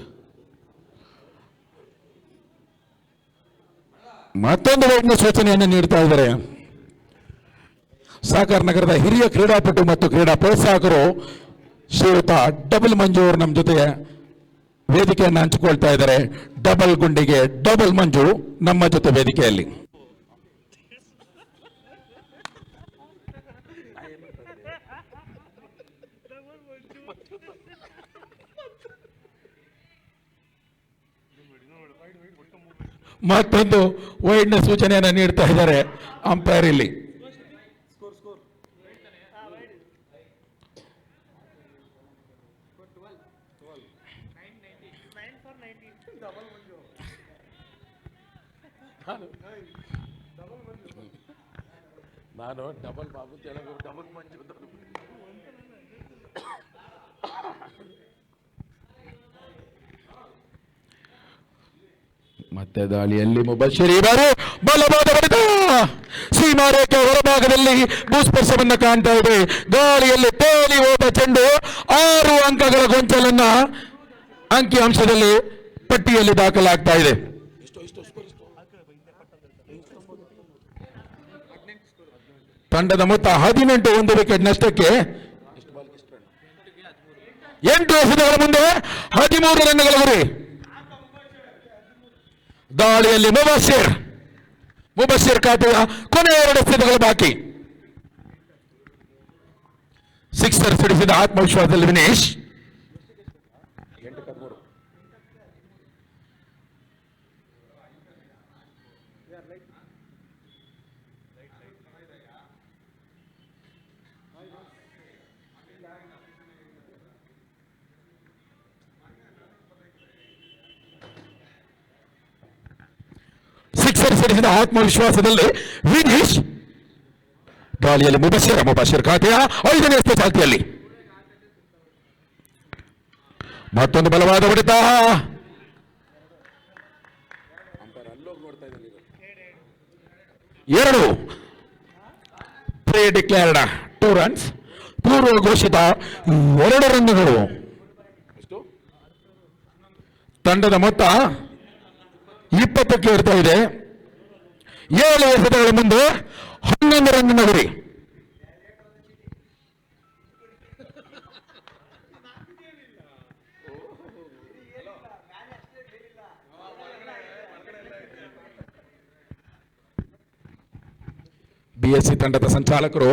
Speaker 1: ಮತ್ತೊಂದು ವೈಡ್ನ ಸೂಚನೆಯನ್ನು ನೀಡ್ತಾ ಇದ್ದಾರೆ. ಸಾಗರ್ ನಗರದ ಹಿರಿಯ ಕ್ರೀಡಾಪಟು ಮತ್ತು ಕ್ರೀಡಾ ಪ್ರೋತ್ಸಾಹಕರು ಶ್ರೀಯುತ ಡಬಲ್ ಮಂಜು ಅವರು ನಮ್ಮ ಜೊತೆ ವೇದಿಕೆಯನ್ನು ಹಂಚಿಕೊಳ್ತಾ ಇದ್ದಾರೆ. ಡಬಲ್ ಗುಂಡಿಗೆ ಡಬಲ್ ಮಂಜು ನಮ್ಮ ಜೊತೆ ವೇದಿಕೆಯಲ್ಲಿ. ಮತ್ತೊಂದು ವೈಡ್ನ ಸೂಚನೆಯನ್ನು ನೀಡ್ತಾ ಇದ್ದಾರೆ ಅಂಪೈರ್ ಇಲ್ಲಿ. ನಾನು ಡಬಲ್ ಬಾಬು ಡಬಲ್ ಮಂಜು. ಮತ್ತೆ ದಾಳಿಯಲ್ಲಿ ಮುಬಶಿರ್ ಈ ಬಾರಿ ಬಲವಾದ ಹೊಡೆತ. ಸೀಮಾರೇಖೆ ಹೊರಭಾಗದಲ್ಲಿ ಭೂಸ್ಪರ್ಶವನ್ನು ಕಾಣ್ತಾ ಇದೆ. ಗಾಳಿಯಲ್ಲಿ ತೇಲಿ ಹೋದ ಚೆಂಡು 6 ಅಂಕಗಳ ಗೊಂಚಲನ್ನ ಅಂಕಿಅಂಶದಲ್ಲಿ ಪಟ್ಟಿಯಲ್ಲಿ ದಾಖಲಾಗ್ತಾ ಇದೆ. ತಂಡದ ಮೊತ್ತ 18. ಒಂದು ವಿಕೆಟ್ ನಷ್ಟಕ್ಕೆ 8 ಎಸೆತಗಳ ಮುಂದೆ 13 ರನ್ಗಳ ಗುರಿ. ದಾಳಿಯಲ್ಲಿ ಮುಬಶಿರ್ ಖಾತೆಯ ಕೊನೆಯ 2 ಎಸೆತಗಳು ಬಾಕಿ. ಸಿಕ್ಸರ್ ಸಿಡಿಸಿದ ಆತ್ಮವಿಶ್ವಾಸದಲ್ಲಿ ವಿನೇಶ್. ಸಿಕ್ಸರ್ ಸಿಡಿಸಿದ ಆತ್ಮವಿಶ್ವಾಸದಲ್ಲಿ ವಿನೇಶ್. ದಾಳಿಯಲ್ಲಿ ಮುಬಶಿರ್ ಖಾತೆಯ 5ನೇ ಎಸ್ತ ಚಾಲ್ತಿಯಲ್ಲಿ. ಮತ್ತೊಂದು ಬಲವಾದ ಹೊಡೆತ. ಎರಡು ಪ್ರೀ ಡಿಕ್ಲೇರ್ಡ್ 2 ರನ್ಸ್. ಪೂರ್ವ ಘೋಷಿತ 2 ರನ್ಗಳು. ತಂಡದ ಮೊತ್ತ 20ಕ್ಕೆ ಇರ್ತಾ ಇದೆ. 7 ಎಸೆತಗಳ ಮುಂದೆ 11 ರನ್ನಿನ ಗುರಿ. BSC ತಂಡದ ಸಂಚಾಲಕರು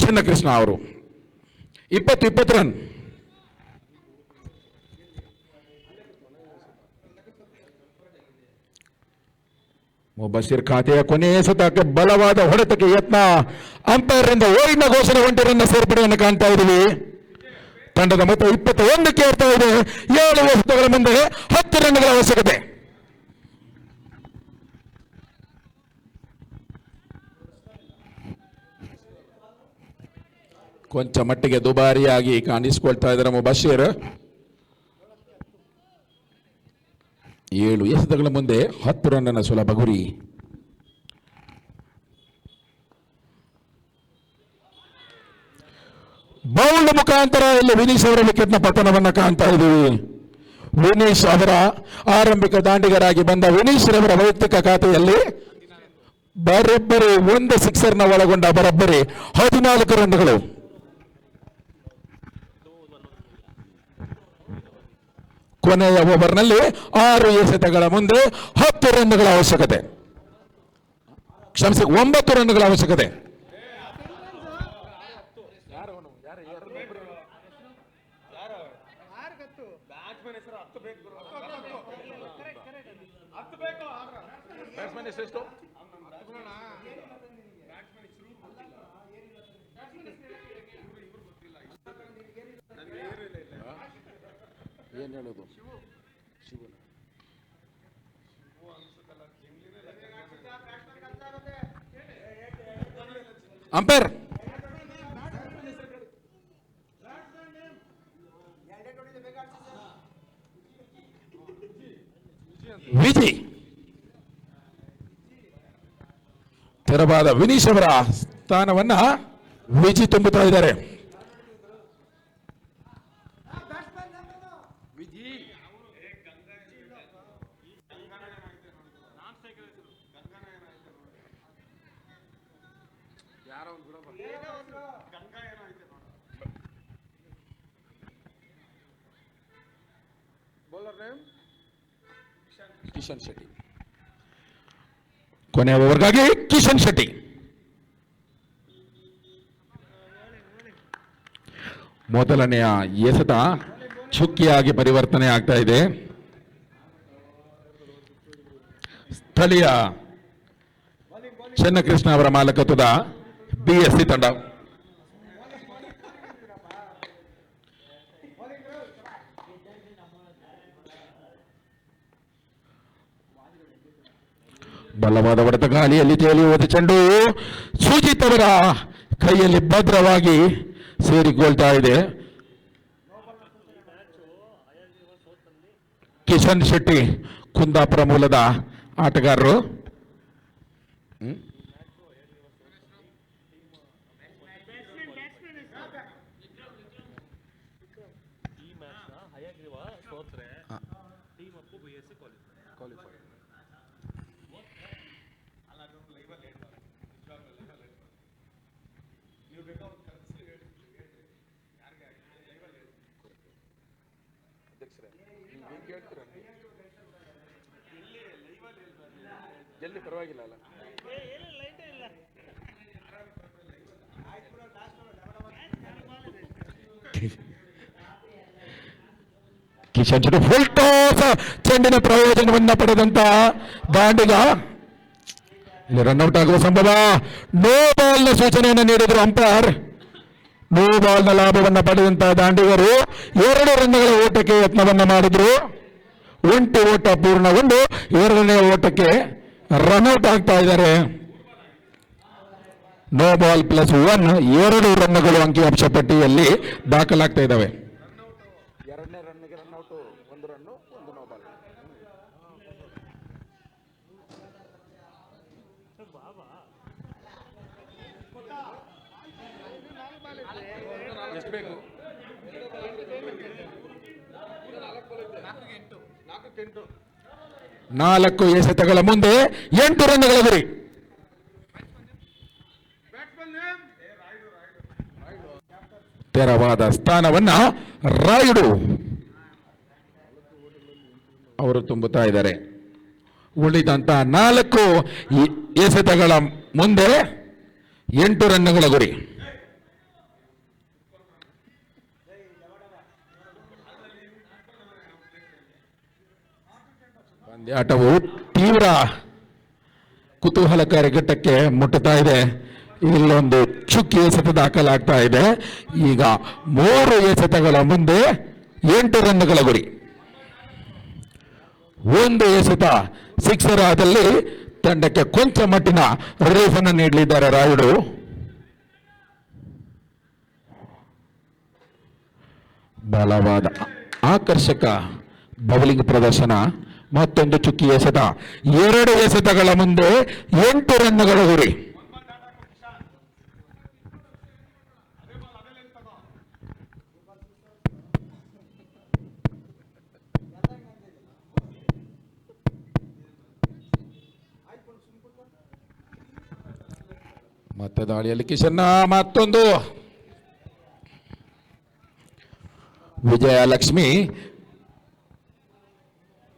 Speaker 1: ಚನ್ನಕೃಷ್ಣ ಅವರು 20 ರನ್. ಮುಬಶಿರ್ ಖಾತೆಯ ಕೊನೆಯ ಎಸೆತಕ್ಕೆ ಬಲವಾದ ಹೊಡೆತಕ್ಕೆ ಯತ್ನ. ಅಂಪೈರ್ ರಿಂದ ಓರಿನ ಘೋಷಣೆ, 1 ರನ್ನ ಸೇರ್ಪಡೆಯನ್ನು ಕಾಣ್ತಾ ಇದ್ದೀವಿ. ತಂಡದ ಮೊತ್ತ 21ಕ್ಕೆ ಏರ್ತಾ ಇದೆ. 7 ಎಸೆತಗಳ ಮುಂದೆ 10 ರನ್ಗಳ ಅವಶ್ಯಕತೆ. ಕೊಂಚ ಮಟ್ಟಿಗೆ ದುಬಾರಿಯಾಗಿ ಕಾಣಿಸಿಕೊಳ್ತಾ ಇದ್ದಾರೆ ಮುಬಶಿರ್. 7 ಎಸೆತಗಳ ಮುಂದೆ 10 ರನ್ನ ಸುಲಭ ಗುರಿ. ಬೌಲ್ಡ್ ಮುಖಾಂತರ ಇಲ್ಲಿ ವಿನೀಶ್ ಅವರ ವಿಕೆಟ್ನ ಪತನವನ್ನು ಕಾಣ್ತಾ ಇದ್ದೀವಿ. ವಿನೀಶ್ ಅವರ ಆರಂಭಿಕ ದಾಂಡಿಗರಾಗಿ ಬಂದ ವಿನೀಶ್ ರವರ ವೈಯಕ್ತಿಕ ಖಾತೆಯಲ್ಲಿ ಬರೋಬ್ಬರಿ 1 ಸಿಕ್ಸರ್ನ ಒಳಗೊಂಡ ಬರೋಬ್ಬರಿ 14 ರನ್ಗಳು. ಕೊನೆಯ ಓವರ್ನಲ್ಲಿ 6 ಎಸೆತಗಳ ಮುಂದೆ 10 ರನ್ಗಳ ಅವಶ್ಯಕತೆ. ಕ್ಷಮಿಸಿ, 9 ರನ್ಗಳ ಅವಶ್ಯಕತೆ. ಏನ್ ಹೇಳೋದು? ಅಂಪೈರ್ ವಿಜಿ. ತೆರವಾದ ವಿನೀಶ್ ಅವರ ಸ್ಥಾನವನ್ನ ವಿಜಿ ತುಂಬುತ್ತಾ ಇದ್ದಾರೆ. ಕಿಶನ್ ಶೆಟ್ಟಿ. ಕೊನೆಯ ಓವರ್ಗಾಗಿ ಕಿಶನ್ ಶೆಟ್ಟಿ. ಮೊದಲನೆಯ ಎಸೆತ ಚುಕ್ಕಿಯಾಗಿ ಪರಿವರ್ತನೆ ಆಗ್ತಾ ಇದೆ. ಸ್ಥಳೀಯ ಚನ್ನಕೃಷ್ಣ ಅವರ ಮಾಲಕತ್ವದ BSC ತಂಡ. ಬಲವಾದ ಹೊಡೆತ, ಗಾಳಿಯಲ್ಲಿ ತೇಲಿ ಹೋದ ಚೆಂಡು ಸುಜಿತ್ ಅವರ ಕೈಯಲ್ಲಿ ಭದ್ರವಾಗಿ ಸೇರಿಕೊಳ್ತಾ ಇದೆ. ಕಿಶನ್ ಶೆಟ್ಟಿ ಕುಂದಾಪುರ ಮೂಲದ ಆಟಗಾರರು. ಜಲ್ದಿ ಪರವಾಗಿಲ್ಲ ಅಲ್ಲ. ಕಿಶನ್ ಶೆಟ್ಟಿ ಫುಲ್ ಟಾಸ್, ಚೆಂಡಿನ ಪ್ರಯೋಜನವನ್ನ ಪಡೆದಂತ ದಾಂಡಿಗ ಇಲ್ಲಿ ರನ್ಔಟ್ ಆಗುವ ಸಂಭವ. ನೋ ಬಾಲ್ ನ ಸೂಚನೆಯನ್ನು ನೀಡಿದ್ರು ಅಂಪೈರ್. ನೋ ಬಾಲ್ ನ ಲಾಭವನ್ನ ಪಡೆದಂತ ದಾಂಡಿಗರು 2 ರನ್ಗಳ ಓಟಕ್ಕೆ ಯತ್ನವನ್ನ ಮಾಡಿದ್ರು. 1 ಓಟ ಪೂರ್ಣಗೊಂಡು 2ನೇ ಓಟಕ್ಕೆ ರನ್ಔಟ್ ಆಗ್ತಾ ಇದ್ದಾರೆ. ನೋ ಬಾಲ್ ಪ್ಲಸ್ 1, 2 ರನ್ಗಳು ಅಂಕಿಅಂಶ ಪಟ್ಟಿಯಲ್ಲಿ ದಾಖಲಾಗ್ತಾ ಇದ್ದಾವೆ. 2ನೇ ರನ್ಗೆ ರನ್ಔಟ್, 1 ರನ್ನು, 1 ನೋ ಬಾಲ್. ಎಷ್ಟು ಬೇಕು? 4 4 ಎಸೆತಗಳ ಮುಂದೆ 8 ರನ್ಗಳ ಗುರಿ. ತೆರವಾದ ಸ್ಥಾನವನ್ನ ರಾಯುಡು ಅವರು ತುಂಬುತ್ತಾ ಇದ್ದಾರೆ. ಉಳಿದಂತ 4 ಎಸೆತಗಳ ಮುಂದೆ 8 ರನ್ಗಳ ಗುರಿ. ಪಂದ್ಯಾಟವು ತೀವ್ರ ಕುತೂಹಲಕಾರಿ ಘಟ್ಟಕ್ಕೆ ಮುಟ್ಟುತ್ತಾ ಇದೆ. ಇಲ್ಲೊಂದು ಚುಕ್ಕಿ ಎಸೆತ ದಾಖಲಾಗ್ತಾ ಇದೆ. ಈಗ 3 ಎಸೆತಗಳ ಮುಂದೆ 8 ರನ್ಗಳ ಗುರಿ. 1 ಎಸೆತ ಸಿಕ್ಸರ್ ಆದಲ್ಲಿ ತಂಡಕ್ಕೆ ಕೊಂಚ ಮಟ್ಟಿನ ರಿಲೀಫ್ ಅನ್ನು ನೀಡಲಿದ್ದಾರೆ ರಾಯುಡು. ಬಲವಾದ ಆಕರ್ಷಕ ಬೌಲಿಂಗ್ ಪ್ರದರ್ಶನ. ಮತ್ತೊಂದು ಚುಕ್ಕಿ ಎಸೆತ. 2 ಎಸೆತಗಳ ಮುಂದೆ 8 ರನ್ಗಳ ಗುರಿ. ಮತ್ತೆ ದಾಳಿಯಲ್ಲಿ ಕಿಶನ್ನ ಮತ್ತೊಂದು. ವಿಜಯಲಕ್ಷ್ಮಿ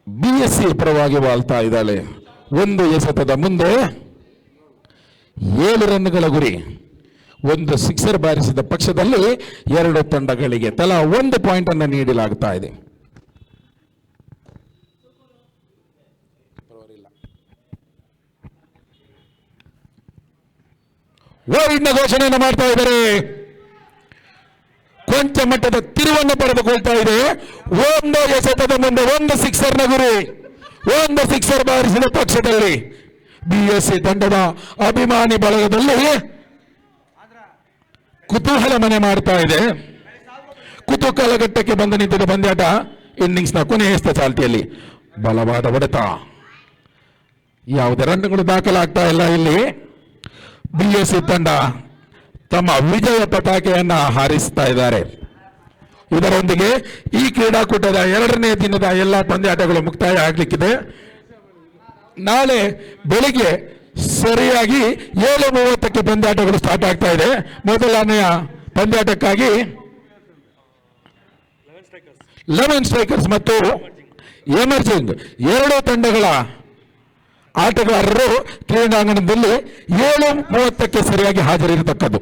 Speaker 1: BSC ಪರವಾಗಿ ವಾಲ್ತಾ ಇದ್ದಾಳೆ. 1 ಎಸೆತದ ಮುಂದೆ 7 ರನ್ಗಳ ಗುರಿ. 1 ಸಿಕ್ಸರ್ ಬಾರಿಸಿದ ಪಕ್ಷದಲ್ಲಿ 2 ತಂಡಗಳಿಗೆ ತಲಾ 1 ಪಾಯಿಂಟ್ ಅನ್ನು ನೀಡಲಾಗ್ತಾ ಇದೆ. ವೈಡ್ನ ಘೋಷಣೆಯನ್ನು ಮಾಡ್ತಾ ಇದ್ದಾರೆ. ಕೊಂಚ ಮಟ್ಟದ ತಿರುವನ್ನು ಪಡೆದುಕೊಳ್ತಾ ಇದೆ. 1 ಎಸೆತದ ಮುಂದೆ 1 ಸಿಕ್ಸರ್ನ ಗುರಿ. 1 ಸಿಕ್ಸರ್ ಬಾರಿಸಿದ ಪಕ್ಷದಲ್ಲಿ BSC ತಂಡದ ಅಭಿಮಾನಿ ಬಳಗದಲ್ಲಿ ಕುತೂಹಲ ಮನೆ ಮಾಡ್ತಾ ಇದೆ. ಕುತೂಹಲ ಘಟ್ಟಕ್ಕೆ ಬಂದು ನಿಂತಿದ್ದ ಪಂದ್ಯಾಟ ಇನ್ನಿಂಗ್ಸ್ನ ಕೊನೆಯ ಚಾಲ್ತಿಯಲ್ಲಿ ಬಲವಾದ ಹೊಡೆತ. ಯಾವುದೇ ರನ್ಗಳು ದಾಖಲಾಗ್ತಾ ಇಲ್ಲ. ಇಲ್ಲಿ BSC ತಂಡ ತಮ್ಮ ವಿಜಯ ಪತಾಕೆಯನ್ನ ಹಾರಿಸ್ತಾ ಇದ್ದಾರೆ. ಇದರೊಂದಿಗೆ ಈ ಕ್ರೀಡಾಕೂಟದ 2ನೇ ದಿನದ ಎಲ್ಲ ಪಂದ್ಯಾಟಗಳು ಮುಕ್ತಾಯ ಆಗಲಿಕ್ಕಿದೆ. ನಾಳೆ ಬೆಳಿಗ್ಗೆ ಸರಿಯಾಗಿ 7:30ಕ್ಕೆ ಪಂದ್ಯಾಟಗಳು ಸ್ಟಾರ್ಟ್ ಆಗ್ತಾ ಇದೆ. ಮೊದಲನೆಯ ಪಂದ್ಯಾಟಕ್ಕಾಗಿ 11 ಸ್ಟ್ರೈಕರ್ಸ್ ಮತ್ತು ಎಮರ್ಜಿಂಗ್ 2 ತಂಡಗಳ ಆಟಗಾರರು ಕ್ರೀಡಾಂಗಣದಲ್ಲಿ 7:30ಕ್ಕೆ ಸರಿಯಾಗಿ ಹಾಜರಿರತಕ್ಕದ್ದು.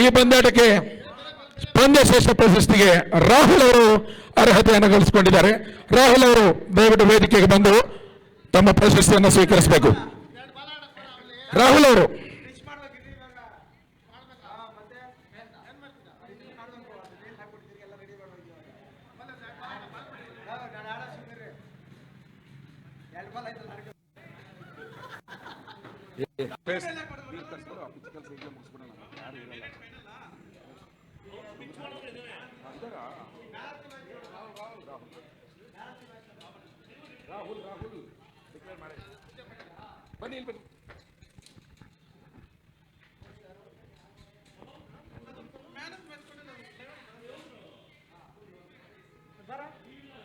Speaker 1: ಈ ಪಂದ್ಯಾಟಕ್ಕೆ ಪಂದ್ಯಶ್ರೇಷ್ಠ ಪ್ರಶಸ್ತಿಗೆ ರಾಹುಲ್ ಅವರು ಅರ್ಹತೆಯನ್ನು ಗಳಿಸಿಕೊಂಡಿದ್ದಾರೆ. ರಾಹುಲ್ ಅವರು ದಯವಿಟ್ಟು ವೇದಿಕೆಗೆ ಬಂದು ತಮ್ಮ ಪ್ರಶಸ್ತಿಯನ್ನು ಸ್ವೀಕರಿಸಬೇಕು. ರಾಹುಲ್ ಅವರು ಬನ್ನಿ.